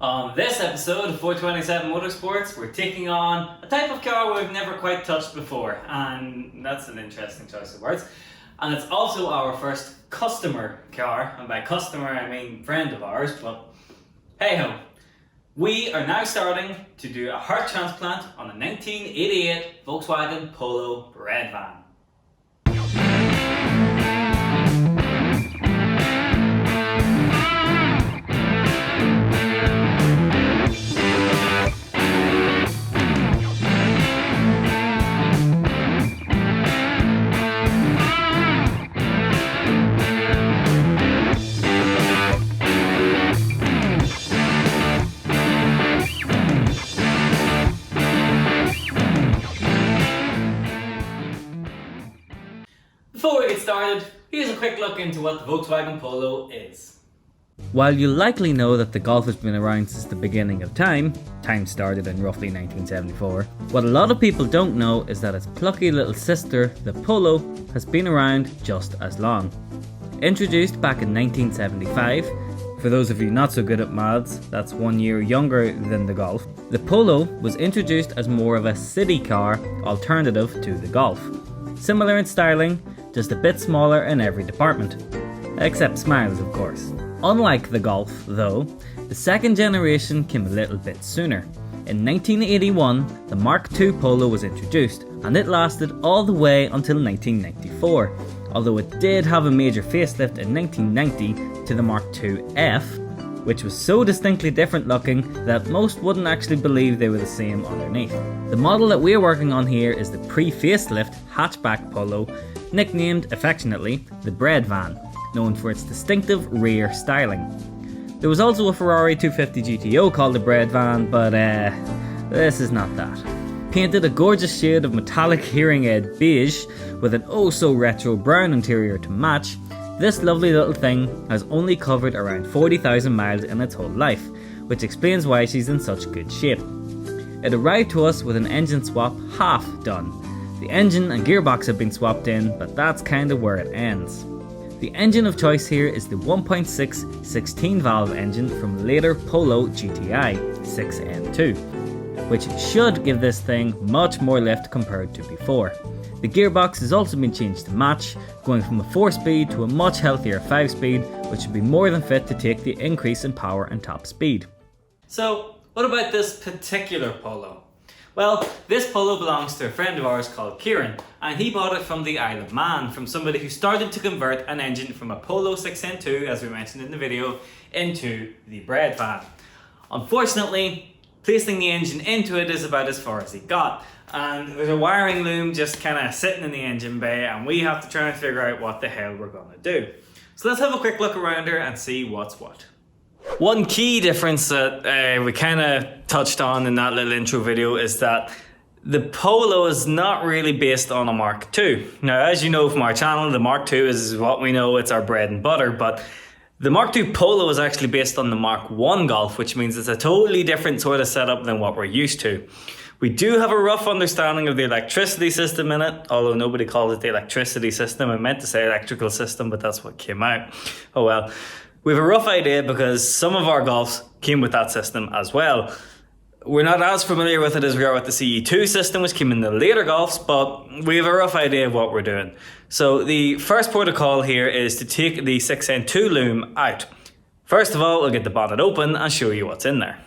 On this episode of 427 Motorsports, we're taking on a type of car we've never quite touched before, and that's an interesting choice of words. And it's also our first customer car, and by customer I mean friend of ours, but hey ho. We are now starting to do a heart transplant on a 1988 Volkswagen Polo Breadvan. Before we get started, here's a quick look into what the Volkswagen Polo is. While you likely know that the Golf has been around since the beginning of time started in roughly 1974, what a lot of people don't know is that its plucky little sister, the Polo, has been around just as long. Introduced back in 1975, for those of you not so good at maths, that's 1 year younger than the Golf, the Polo was introduced as more of a city car alternative to the Golf. Similar in styling, just a bit smaller in every department. Except smiles, of course. Unlike the Golf, though, the second generation came a little bit sooner. In 1981, the Mk2 Polo was introduced, and it lasted all the way until 1994, although it did have a major facelift in 1990 to the Mk2 F, which was so distinctly different looking that most wouldn't actually believe they were the same underneath. The model that we're working on here is the pre-facelift hatchback Polo, nicknamed affectionately the Breadvan, known for its distinctive rear styling. There was also a Ferrari 250 GTO called the Breadvan, but this is not that. Painted a gorgeous shade of metallic hearing aid beige with an oh so retro brown interior to match, this lovely little thing has only covered around 40,000 miles in its whole life, which explains why she's in such good shape. It arrived to us with an engine swap half done. The engine and gearbox have been swapped in, but that's kinda where it ends. The engine of choice here is the 1.6 16-valve engine from later Polo GTI 6N2, which should give this thing much more lift compared to before. The gearbox has also been changed to match, going from a 4-speed to a much healthier 5-speed, which should be more than fit to take the increase in power and top speed. So, what about this particular Polo? Well, this Polo belongs to a friend of ours called Kieran, and he bought it from the Isle of Man, from somebody who started to convert an engine from a Polo 6N2, as we mentioned in the video, into the Breadvan. Unfortunately, placing the engine into it is about as far as he got, and there's a wiring loom just kind of sitting in the engine bay, and we have to try and figure out what the hell we're going to do. So let's have a quick look around her and see what's what. One key difference that we kind of touched on in that little intro video is that the Polo is not really based on a Mark II. Now, as you know from our channel, the Mark II is what we know, it's our bread and butter, but the Mark II Polo is actually based on the Mark I Golf, which means it's a totally different sort of setup than what we're used to. We do have a rough understanding of the electricity system in it, although nobody calls it the electricity system. I meant to say electrical system, but that's what came out. Oh well. We have a rough idea because some of our Golfs came with that system as well. We're not as familiar with it as we are with the CE2 system, which came in the later Golfs, but we have a rough idea of what we're doing. So the first protocol here is to take the 6N2 loom out. First of all, we'll get the bonnet open and show you what's in there.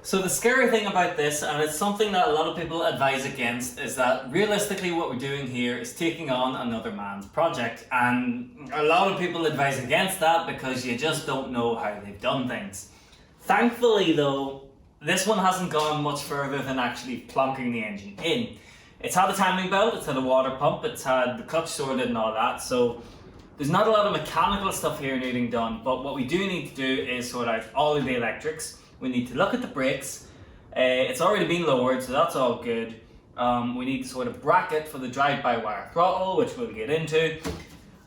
So the scary thing about this, and it's something that a lot of people advise against, is that realistically what we're doing here is taking on another man's project, and a lot of people advise against that because you just don't know how they've done things. Thankfully though, this one hasn't gone much further than actually plonking the engine in. It's had a timing belt, it's had a water pump, it's had the clutch sorted and all that, so there's not a lot of mechanical stuff here needing done, but what we do need to do is sort out all of the electrics. We need to look at the brakes. It's already been lowered, so that's all good. We need to sort of bracket for the drive-by-wire throttle, which we'll get into,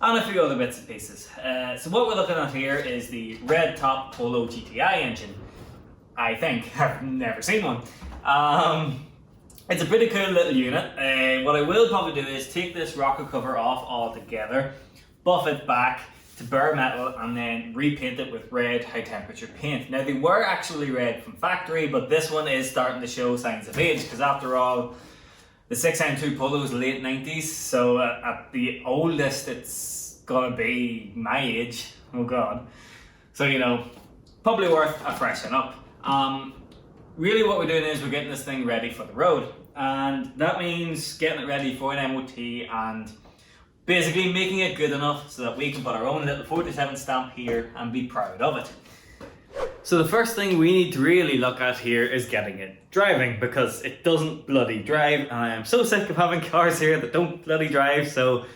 and a few other bits and pieces. So what we're looking at here is the red top Polo GTI engine. I think. I've never seen one. It's a pretty cool little unit. What I will probably do is take this rocker cover off altogether, buff it back, to bare metal and then repaint it with red high temperature paint. Now they were actually red from factory, but this one is starting to show signs of age, because after all, the 6M2 Polo is late 90s, so at the oldest it's gonna be my age. Oh god. So you know, probably worth a freshen up. Really what we're doing is we're getting this thing ready for the road, and that means getting it ready for an MOT and basically making it good enough so that we can put our own little 47 stamp here and be proud of it. So the first thing we need to really look at here is getting it driving, because it doesn't bloody drive, and I am so sick of having cars here that don't bloody drive, so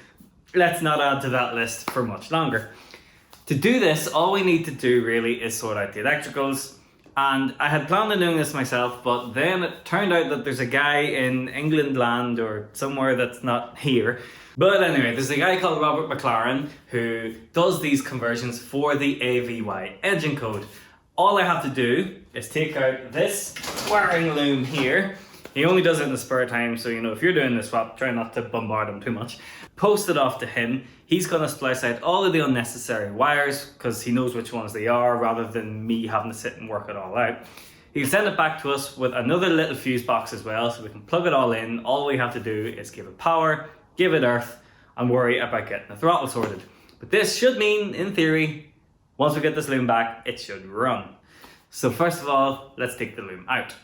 let's not add to that list for much longer. To do this, all we need to do really is sort out the electricals, and I had planned on doing this myself, but then it turned out that there's a guy in England land or somewhere that's not here. But anyway, there's a guy called Robert McLaren who does these conversions for the AVY engine code. All I have to do is take out this wiring loom here. He only does it in the spare time, so you know, if you're doing the swap, try not to bombard him too much. Post it off to him. He's gonna splice out all of the unnecessary wires, because he knows which ones they are, rather than me having to sit and work it all out. He'll send it back to us with another little fuse box as well, so we can plug it all in. All we have to do is give it power, give it earth, and worry about getting the throttle sorted. But this should mean, in theory, once we get this loom back, it should run. So first of all, let's take the loom out.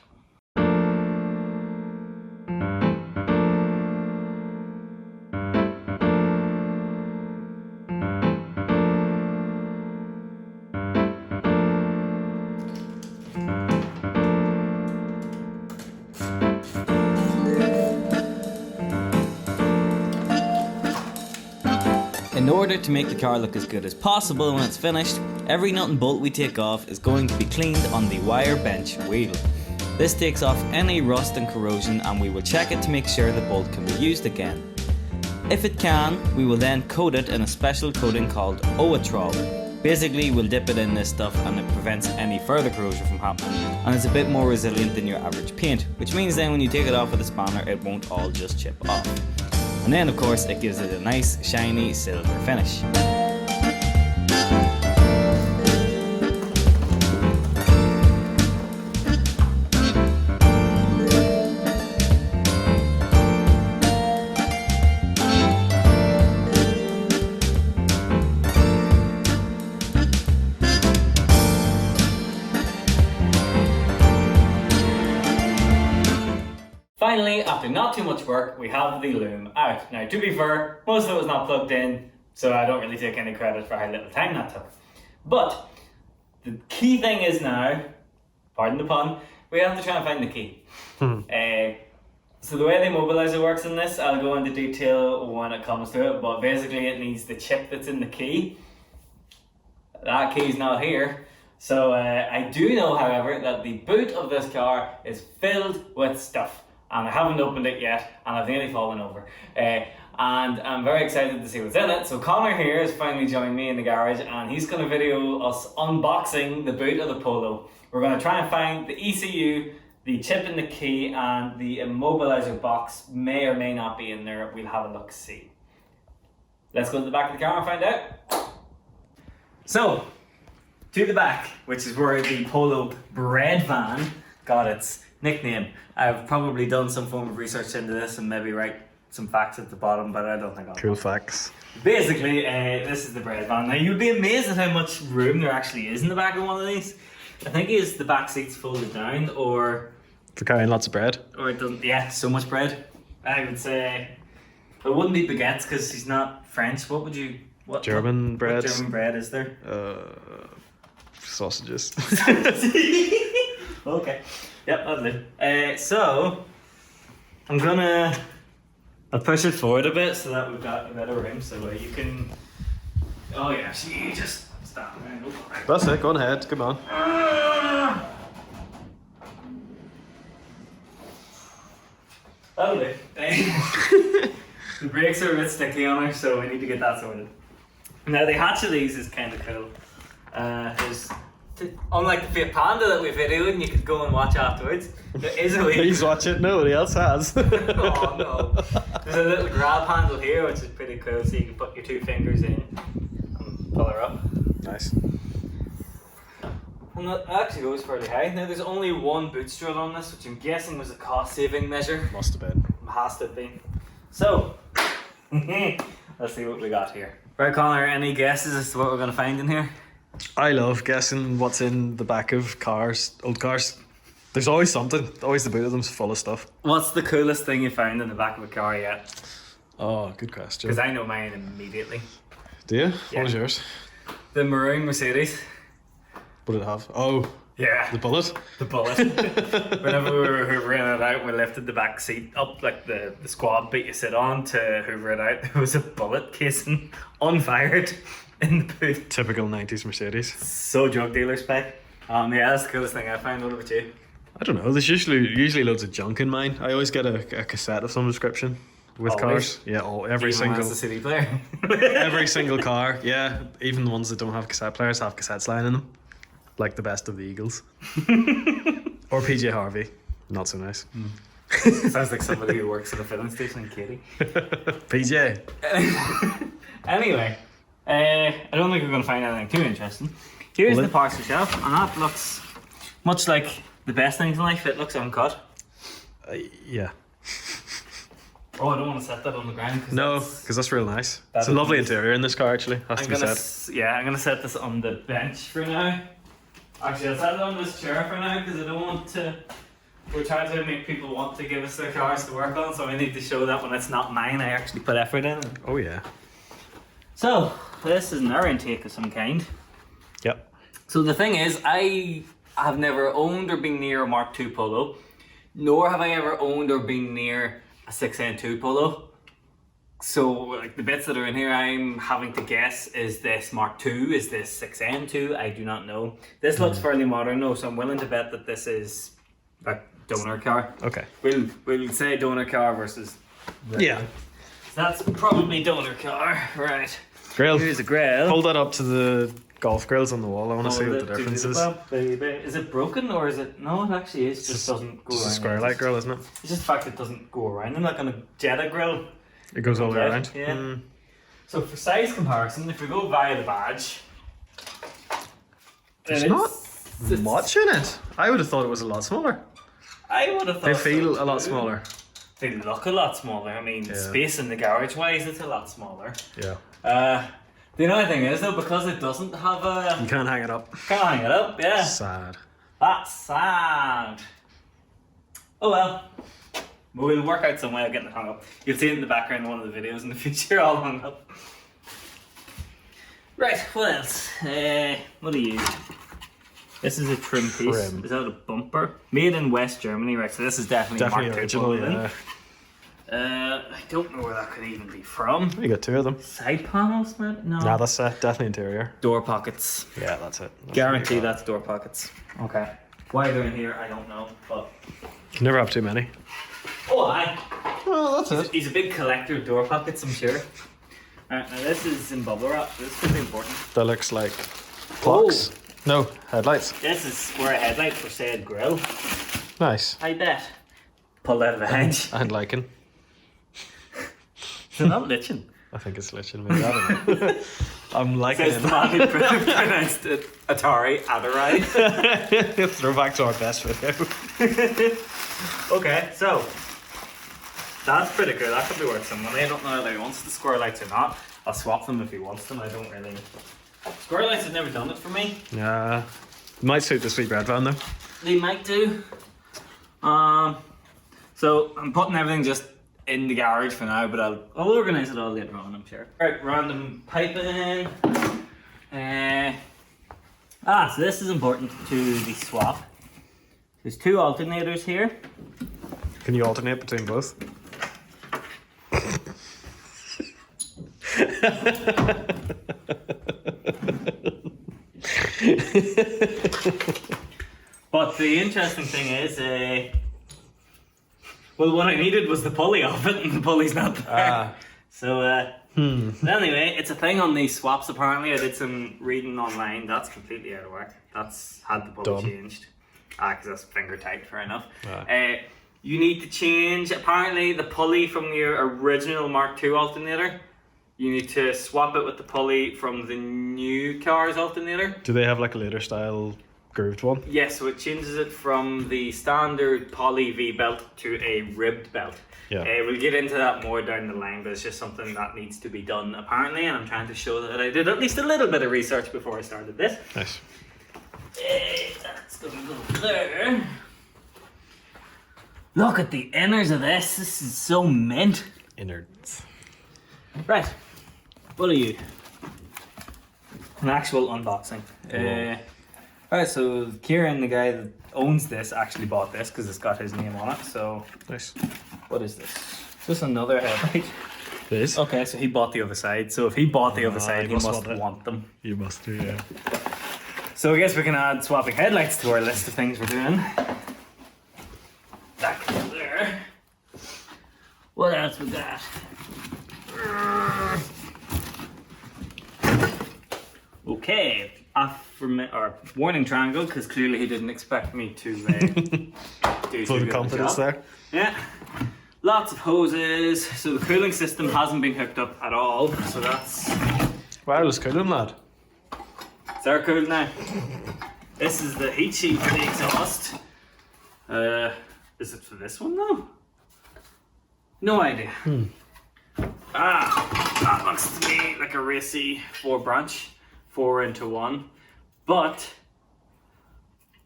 In order to make the car look as good as possible when it's finished, every nut and bolt we take off is going to be cleaned on the wire bench wheel. This takes off any rust and corrosion, and we will check it to make sure the bolt can be used again. If it can, we will then coat it in a special coating called Oatrol. Basically, we'll dip it in this stuff and it prevents any further corrosion from happening, and it's a bit more resilient than your average paint, which means then when you take it off with a spanner, it won't all just chip off. And then of course it gives it a nice shiny silver finish. Finally, after not too much work, we have the loom out. Now, to be fair, most of it was not plugged in, so I don't really take any credit for how little time that took. But the key thing is now, pardon the pun, we have to try and find the key. So the way the immobilizer works in this, I'll go into detail when it comes to it, but basically it needs the chip that's in the key. That key's not here. So I do know, however, that the boot of this car is filled with stuff. And I haven't opened it yet, and I've nearly fallen over. And I'm very excited to see what's in it. So Connor here has finally joined me in the garage, and he's going to video us unboxing the boot of the Polo. We're going to try and find the ECU, the chip in the key, and the immobilizer box may or may not be in there. We'll have a look, see. Let's go to the back of the car and find out. So, to the back, which is where the Polo Breadvan got its nickname. I've probably done some form of research into this and maybe write some facts at the bottom, but I don't think I'll. Cool facts. Basically, this is the Breadvan. Now, you'd be amazed at how much room there actually is in the back of one of these. I think it's the back seats folded down, or For carrying lots of bread. Or it doesn't. Yeah, so much bread. I would say it wouldn't be baguettes because he's not French. What would you? What German bread. What German bread is there? Sausages. Okay. Yep, that'll do. So I'll push it forward a bit so that we've got a better room. So you can. Oh yeah, so you just stop. That's it. Go on ahead. Come on. That'll do. The brakes are a bit sticky on her, so we need to get that sorted. Now the hatch of these is kind of cool. Unlike the Fiat Panda that we videoed and you could go and watch afterwards, there is a way. Please watch it. Nobody else has. Oh no. There's a little grab handle here which is pretty cool, so you can put your two fingers in and colour up. Nice. And that actually goes fairly high. Now there's only one boot strut on this, which I'm guessing was a cost saving measure. Must have been. Has to have been. So, let's see what we got here. Right, Connor, any guesses as to what we're going to find in here? I love guessing what's in the back of cars, old cars. There's always something. Always the boot of them's full of stuff. What's the coolest thing you found in the back of a car yet? Oh, good question. Because I know mine immediately. Do you? Yeah. What was yours? The maroon Mercedes. What did it have? Oh, Yeah. the bullet. The bullet. Whenever we were hoovering it out, we lifted the back seat up, like the squad beat you sit on to hoover it out. There was a bullet casing unfired in the boot. Typical 90s Mercedes. So drug dealer spec. Yeah, that's the coolest thing I found. What about you? I don't know. There's usually loads of junk in mine. I always get a cassette of some description with Always? cars. Yeah, every Even single as a CD player. every single car. Yeah, even the ones that don't have cassette players have cassettes lying in them. Like the best of the Eagles. Or PJ Harvey. Not so nice. Sounds like somebody who works at a filling station in Katy. PJ. Anyway, I don't think we're going to find anything too interesting. Here's the parts shelf, and that looks much like the best things in life. It looks uncut. Yeah. Oh, I don't want to set that on the ground. No, because that's real nice. That It's a is lovely nice. interior in this car, actually. Has to be said. I'm gonna set this on the bench for now. Actually, I'll set it on this chair for now because I don't want to. We're trying to make people want to give us their cars to work on, so I need to show that when it's not mine, I actually put effort in. Oh, yeah. So this is an air intake of some kind. Yep. So the thing is, I have never owned or been near a Mark II Polo, nor have I ever owned or been near a 6N2 Polo. So like the bits that are in here, I'm having to guess, is this Mark II, is this 6N2? I do not know. This looks fairly modern though, so I'm willing to bet that this is a donor car. Okay. We'll say donor car versus... Yeah. That's probably donor car, right. Grill. Here's a grill. Hold that up to the golf grills on the wall. I want to see Hold what the it to difference the is. bump, baby. Is it broken or is it? No, it actually is. Just doesn't go It's a around. square light grill, isn't it? It's just the fact it doesn't go around. I'm not going to Jetta grill. It goes all the way Jet, around. yeah. So for size comparison, if we go via the badge, There's it's- not it's- much in it. I would have thought it was a lot smaller. I would have thought They feel so a lot too. smaller. They look a lot smaller. I mean, Yeah. space in the garage wise, it's a lot smaller. Yeah. The only thing is though, because it doesn't have a, You can't hang it up. can't hang it up. Yeah, Sad. that's sad. Oh well. We'll work out some way of getting it hung up. You'll see it in the background in one of the videos in the future, all hung up. Right, what else? What do you use? This is a trim piece. Trim. Is that a bumper? Made in West Germany, right? So this is definitely Definitely Mark II original, Polo, yeah. I don't know where that could even be from. You got two of them. Side panels, maybe? No. Nah, that's definitely interior. Door pockets. Yeah, that's it. Guarantee that's door pockets. Okay. Why they're in here, I don't know, but... You can never have too many. Oh, I... Oh, that's He's a big collector of door pockets, I'm sure. Alright, now this is in bubble wrap. This could be important. That looks like clocks. Oh. No, headlights. This is square headlight for said grill. Nice. I bet. Pulled out of the hedge. And lichen. Is it not lichen? I think it's lichen. Maybe. I don't know. I'm liking Says the man who pronounced it Atari Adderall. it. Throw back to our best video. Okay, so that's pretty cool. That could be worth some money. I don't know whether he wants the square lights or not. I'll swap them if he wants them. I don't really. Square lights have never done it for me. Yeah. Might suit the sweet bread van though. They might do. So I'm putting everything just in the garage for now, but I'll organise it all later on, I'm sure. Right, random piping. So this is important to the swap. There's two alternators here. Can you alternate between both? But the interesting thing is, well, what I needed was the pulley of it, and the pulley's not there. So, anyway, it's a thing on these swaps apparently. I did some reading online. That's completely out of whack. That's had the pulley Done. changed. Because that's finger tight, fair enough. Right. You need to change, apparently, the pulley from your original Mark II alternator. You need to swap it with the pulley from the new car's alternator. Do they have like a later style grooved one? Yes, so it changes it from the standard poly V belt to a ribbed belt. Yeah. We'll get into that more down the line, but it's just something that needs to be done apparently, and I'm trying to show that I did at least a little bit of research before I started this. Nice. That's going to go there. Look at the inners of this. This is so mint. Innards. Right. What are you? An actual unboxing. Right, so Kieran, the guy that owns this, actually bought this because it's got his name on it. So, Nice. what is this? Is this another headlight? It is? Okay, so he bought the other side. So if he bought the other side, he must must want it. want them. You must do, yeah. So I guess we can add swapping headlights to our list of things we're doing. That goes there. What else we got? Okay, or warning triangle, because clearly he didn't expect me to do Full too good a confidence job. there. Yeah. Lots of hoses. So the cooling system hasn't been hooked up at all. So that's... Wow, it's cooling, lad. Is that cool now? This is the heat sheet for the exhaust. Is it for this one though? No idea. That looks to me like a racy 4-branch, 4 into 1. But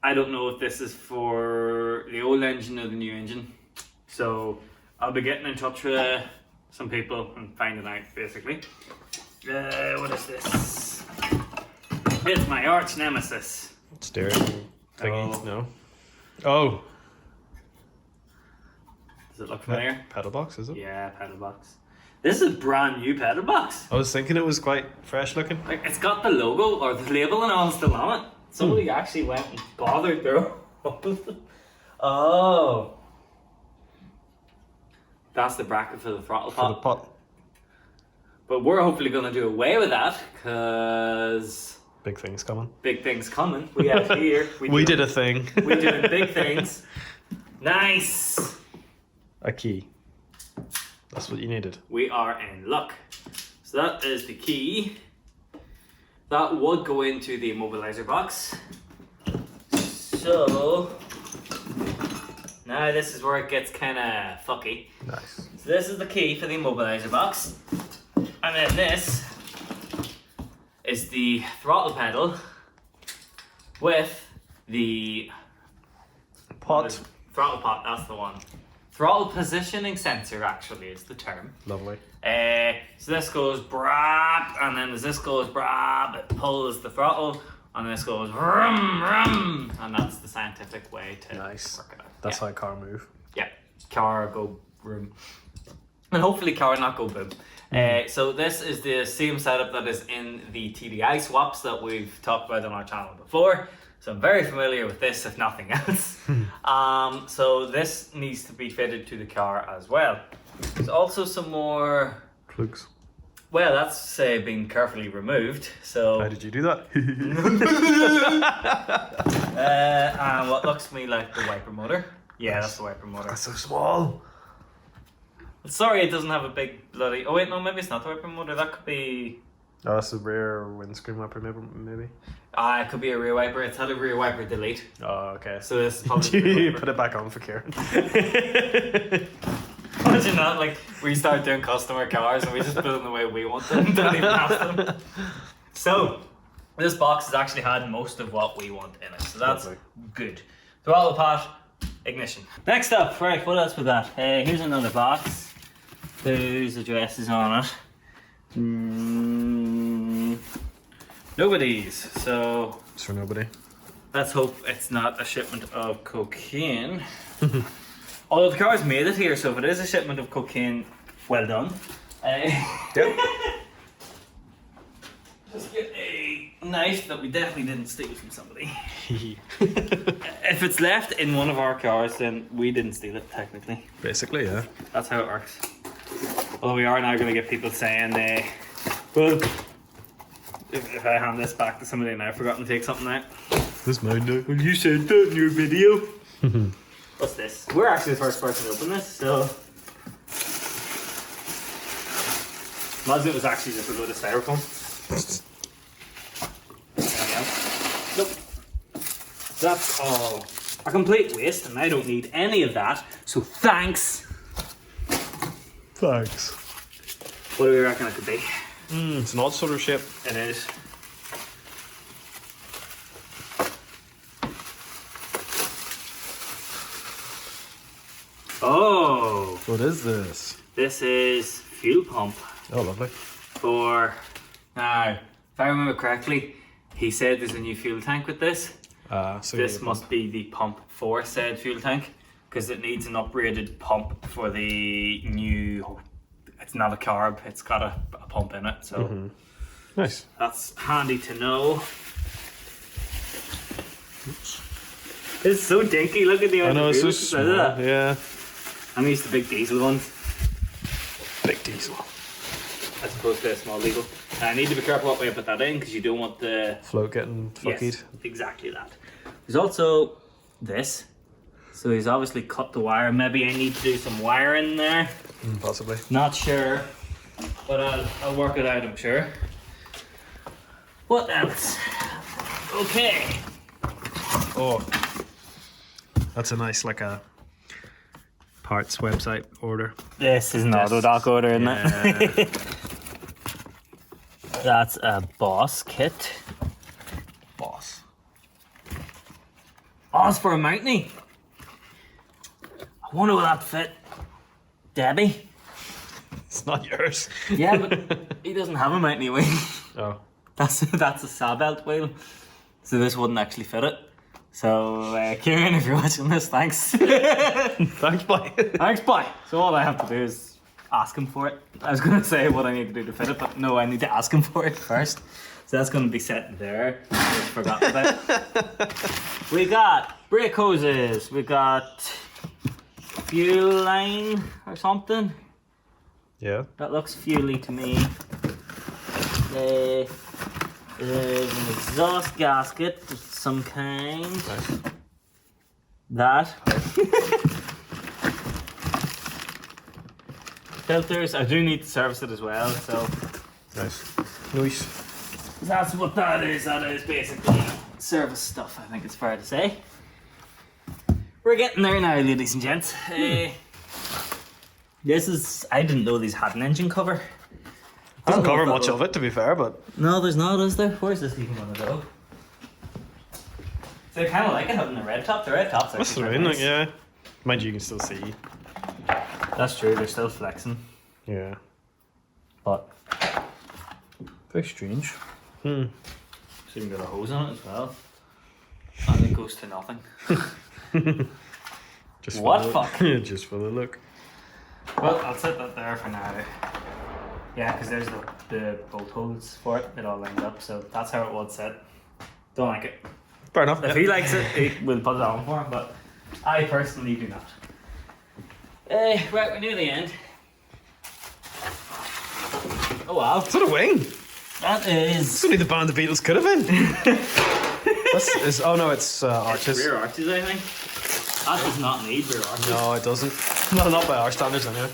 I don't know if this is for the old engine or the new engine. So I'll be getting in touch with some people and finding out basically. What is this? It's my arch nemesis. Steering thingy, Oh. no. Oh, Does it look familiar? pedal box, is it? Yeah, pedal box. This is a brand new pedal box. I was thinking it was quite fresh looking. Like, it's got the logo or the label and all still on it. Somebody actually went and bothered there. Oh. That's the bracket for the throttle For the pot. pot. But we're hopefully going to do away with that because Big things coming. big things coming. We have here. We did a thing. We're doing big things. Nice. A key. That's what you needed. We are in luck. So that is the key. That would go into the immobilizer box. So now this is where it gets kind of fucky. Nice. So this is the key for the immobilizer box. And then this is the throttle pedal with the Pot. throttle pot, that's the one. Throttle positioning sensor actually is the term. Lovely. So this goes brap, and then as this goes brap, it pulls the throttle, and this goes rum rum, and that's the scientific way to Nice. work it out. That's yeah. how a car move. Yeah, car go room, and hopefully car not go boom. So this is the same setup that is in the TDI swaps that we've talked about on our channel before. So I'm very familiar with this, if nothing else. So this needs to be fitted to the car as well. There's also some more. Plugs. Well, that's been carefully removed. So How did you do that? and what looks to me like the wiper motor. Yeah, that's the wiper motor. That's so small. Sorry, it doesn't have a big bloody. Oh wait, no, maybe it's not the wiper motor. That could be. Oh, that's a rear windscreen wiper, maybe. It could be a rear wiper. It's had a rear wiper delete. Oh, okay. So this is probably. the You wiper. put it back on for Kieran. Imagine that, like we start doing customer cars and we just put them the way we want them. Don't even ask them. So this box has actually had most of what we want in it, so that's Lovely. good. Throttle pot, ignition. Next up, right? What else we got? Here's another box. There's addresses on it. Nobody's. So It's for nobody. let's hope it's not a shipment of cocaine. Although the car's made it here, so if it is a shipment of cocaine, well done. Yep. Just get a knife that we definitely didn't steal from somebody. If it's left in one of our cars, then we didn't steal it, technically. Basically, yeah. That's how it works. Although we are now going to get people saying, well, if I hand this back to somebody and I've forgotten to take something out. This mine now. Well, you said that in your video. What's this? We're actually the first person to open this, so. Imagine it was actually just a load of styrofoam. There we go. Nope. That's all a complete waste, and I don't need any of that. So thanks. Thanks. What do we reckon it could be? It's an odd sort of shape. It is. Oh, What is this? this is fuel pump Oh, lovely. for. Now, if I remember correctly, he said there's a new fuel tank with this. So This must be the pump for said fuel tank, because it needs an upgraded pump for the new. It's not a carb; it's got a pump in it. So nice. that's handy to know. It's so dinky. Look at the. I know, it's so wheels, small. isn't it? Yeah. I'm used to big diesel ones, Big diesel. as opposed to a small diesel. I need to be careful what way I put that in, because you don't want the. Float getting fuckied. Yes, exactly that. There's also this. So he's obviously cut the wire. Maybe I need to do some wiring there. Possibly. Not sure, but I'll work it out, I'm sure. What else? Okay. Oh. That's a nice, like a parts website order. This is an Autodoc order, isn't it? That's a Boss kit. Boss. Oh, it's for a mountie. I wonder will that fit Debbie? It's not yours. Yeah, but he doesn't have a mountie wheel. Oh. That's a saw belt wheel. So this wouldn't actually fit it. So, Kieran, if you're watching this, thanks. Thanks, bye. Thanks, bye. So all I have to do is ask him for it. I was going to say what I need to do to fit it, but no, I need to ask him for it first. So that's going to be set there. Just forgot about. We got brake hoses. We got fuel line or something. Yeah. That looks fuely to me. There's an exhaust gasket of some kind. Nice. That. Filters. I do need to service it as well, so Nice. Nice. that's what that is. That is basically service stuff, I think it's fair to say. We're getting there now, ladies and gents. This is. I didn't know these had an engine cover. Doesn't cover much of it, to be fair, but No, there's not, is there? Where's this even gonna go? So I kind of like it having the red top. The red top's that's actually the quite rain, nice. like, yeah. Mind you, you can still see. That's true. They're still flexing, Yeah. but very strange. Hmm. So you can get a hose on it as well, and it goes to nothing. Just What for the, fuck? Just for the look. Well, I'll set that there for now. Yeah, because there's the bolt holes for it. It all lined up, so that's how it was set. Don't like it. Fair enough. If he likes it, we'll put it on for him, but I personally do not. Right, we're near the end. Oh wow. Is that a wing? That is... It's only the band the Beatles could have been. Oh no, it's arches. rear arches, I think. That does not need rear arches. No, it doesn't. No, not by our standards anyway.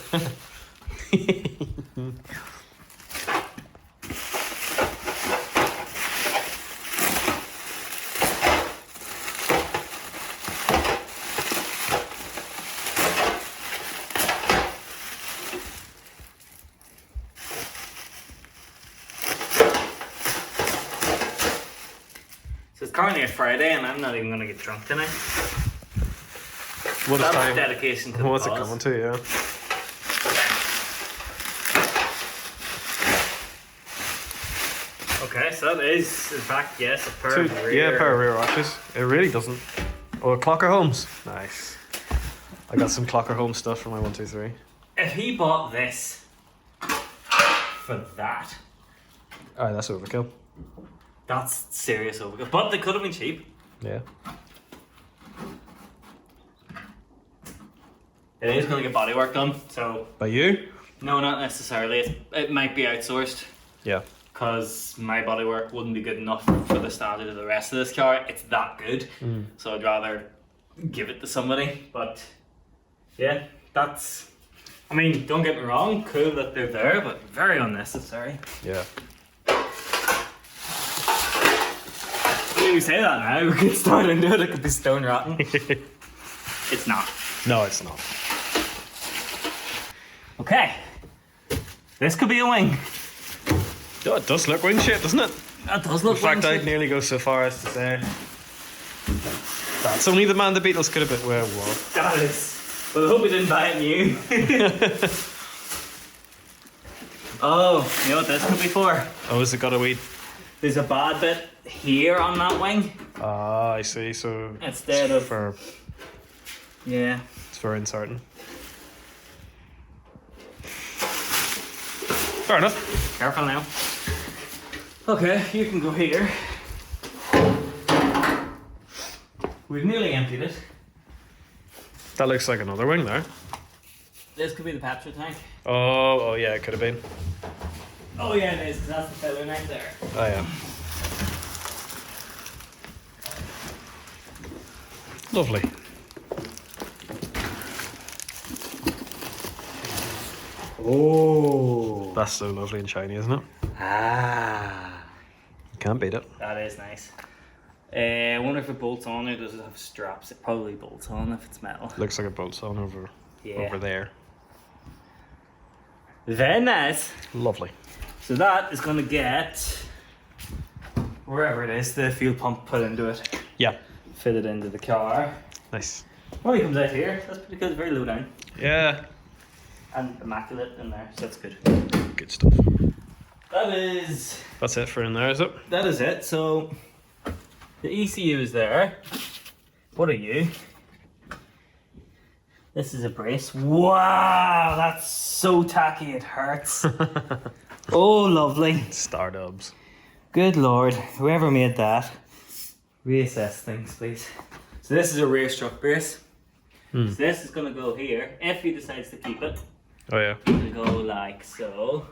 So it's currently a Friday and I'm not even going to get drunk tonight. What That's time? dedication to the What's it cause. coming to? Yeah. Okay, so that is, in fact, yes, a pair of rear... Yeah, a pair of rear arches. It really doesn't. Oh, Clocker Homes. Nice. I got some Clocker Home stuff for my 123. If he bought this for that, Alright, that's overkill. that's serious overkill. But they could have been cheap. Yeah. It is going to get bodywork done, so... By you? No, not necessarily. It might be outsourced. Yeah. Because my bodywork wouldn't be good enough for the standard of the rest of this car. It's that good. So I'd rather give it to somebody. But yeah, that's I mean, don't get me wrong, cool that they're there, but very unnecessary. Yeah. I mean, we say that now, we could start into it, it could be stone rotten. It's not. No, it's not. Okay. This could be a wing. Oh, it does look wing shaped, doesn't it? That does look In fact, wing I'd nearly go so far as to say that's only the man the Beatles could have been. Well, That is. Well, I hope we didn't buy it new. Oh, you know what this could be for? oh, has it got a wee? There's a bad bit here on that wing. Ah, I see. So Instead it's of- for Yeah. it's for inserting. Fair enough. Careful now. Okay, you can go here. We've nearly emptied it. That looks like another wing there. This could be the petrol tank. Oh, yeah, it could have been. Oh yeah, it is, because that's the filler right there. Oh yeah. Lovely. Oh. That's so lovely and shiny, isn't it? Ah. You can't beat it. That is nice. I wonder if it bolts on or does it have straps? It probably bolts on if it's metal. Looks like it bolts on over there. Very nice. Lovely. So that is going to get wherever it is, the fuel pump put into it, Yeah. fitted into the car. Nice. Well, he comes out here. That's pretty good. Very low down Yeah. and immaculate in there. So that's good. Good stuff. That's it for in there, is it? That is it. So the ECU is there. What are you? This is a brace. Wow, that's so tacky it hurts. Oh, lovely. Stardubs. Good lord, whoever made that. Reassess things, please. So this is a rear strut brace. So this is going to go here. If he decides to keep it, Oh yeah. it'll go like so.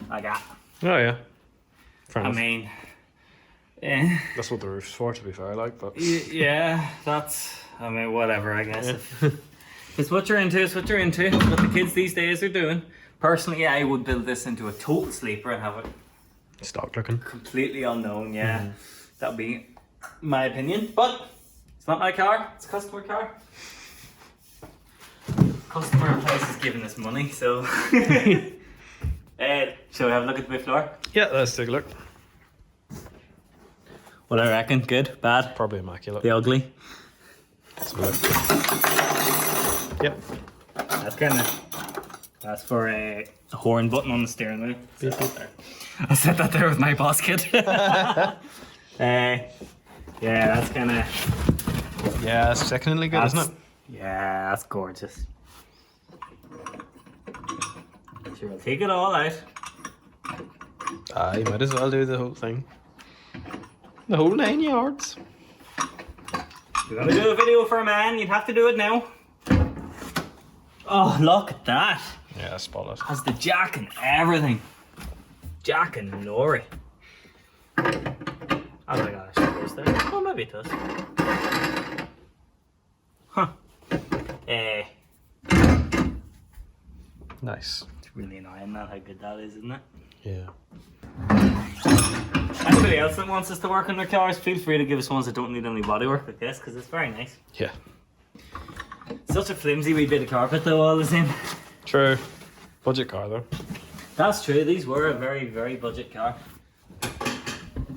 Like that. Oh yeah. Fair I enough. mean, eh. That's what the roof's for, to be fair. Like, but Yeah, that's, I mean, whatever, I guess. If it's what you're into, it's what you're into. It's what the kids these days are doing. Personally, I would build this into a total sleeper and have it stock looking. completely unknown, yeah. That would be my opinion. But it's not my car, it's a customer car. Customer place is giving us money, so. Shall we have a look at the bit floor? Yeah, let's take a look. What I reckon, good, bad, Probably immaculate. the ugly. Let's have a look. Yep. That's for a horn button on the steering wheel. I set that there with my boss kit. Yeah, that's kind of. Yeah, that's secondly good, isn't it? Yeah, that's gorgeous. Sure, we'll take it all out. You might as well do the whole thing. The whole 9 yards. If you're gonna do a video for a man, you'd have to do it now. Oh, look at that. Yeah, spot it. Has the jack and everything. Jack and lorry. I don't think that actually goes there. Oh, maybe it does. Huh. Nice. It's really annoying that how good that is, isn't it? Yeah. Anybody else that wants us to work on their cars, feel free to give us ones that don't need any bodywork like this, because it's very nice. Yeah. Such a flimsy wee bit of carpet though, all the same. True. Budget car though. That's true, these were a very, very budget car.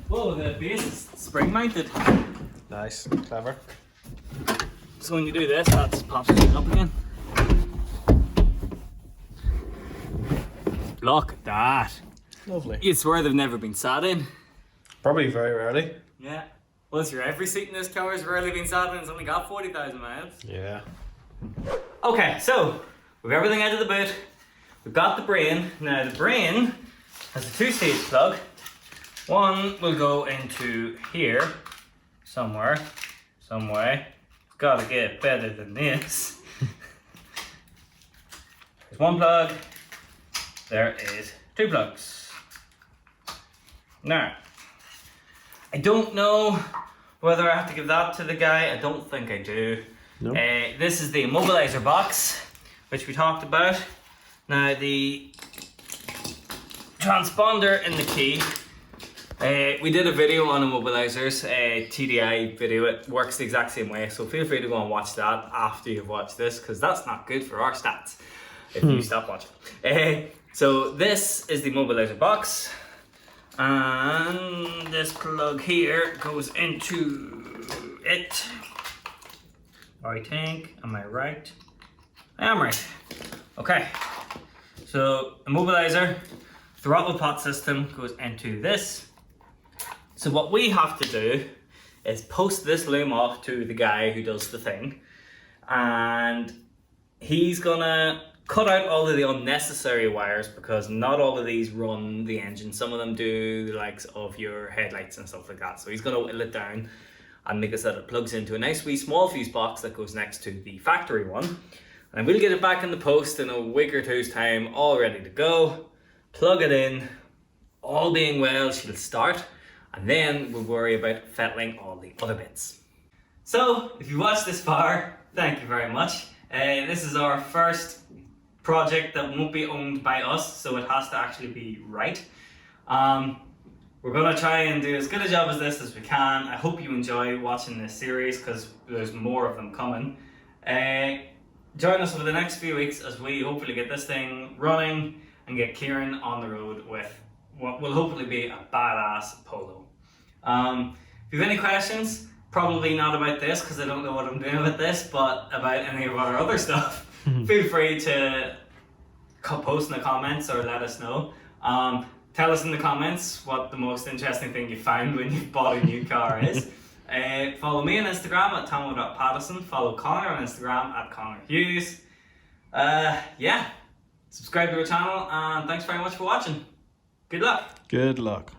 Whoa, the base is spring mounted. Nice. Clever. So when you do this, that pops it up again. Look at that. Lovely. You'd swear they've never been sat in. Probably very rarely. Yeah. Well, it's your every seat in this car has rarely been sat in. It's only got 40,000 miles. Yeah. Okay, so we've everything out of the boot. We've got the brain. Now the brain has a 2-stage plug. One will go into here somewhere, some way. It's got to get better than this. There's one plug. There is 2 plugs. Now, I don't know whether I have to give that to the guy. I don't think I do. No. This is the immobilizer box, which we talked about. Now the transponder and the key. We did a video on immobilizers, a TDI video. It works the exact same way, so feel free to go and watch that after you've watched this, because that's not good for our stats if you stop watching. So this is the immobilizer box, and this plug here goes into it. I think, am I right? I am right. Okay, so immobilizer, throttle pot system goes into this. So what we have to do is post this loom off to the guy who does the thing, and he's gonna cut out all of the unnecessary wires, because not all of these run the engine. Some of them do the likes of your headlights and stuff like that. So he's gonna whittle it down and make it so that it plugs into a nice wee small fuse box that goes next to the factory one. And we'll get it back in the post in a week or two's time, all ready to go. Plug it in, all being well, she'll start, and then we'll worry about fettling all the other bits. So, if you watched this far, thank you very much. This is our first project that won't be owned by us, so it has to actually be right. We're gonna try and do as good a job as this as we can. I hope you enjoy watching this series, because there's more of them coming. Join us over the next few weeks as we hopefully get this thing running and get Kieran on the road with what will hopefully be a badass Polo. If you have any questions, probably not about this, because I don't know what I'm doing with this, but about any of our other stuff, feel free to post in the comments or let us know. Tell us in the comments what the most interesting thing you found when you bought a new car is. Follow me on Instagram at tomo.pattison. Follow Connor on Instagram at Connor Hughes. Yeah, subscribe to our channel, and thanks very much for watching. Good luck. Good luck.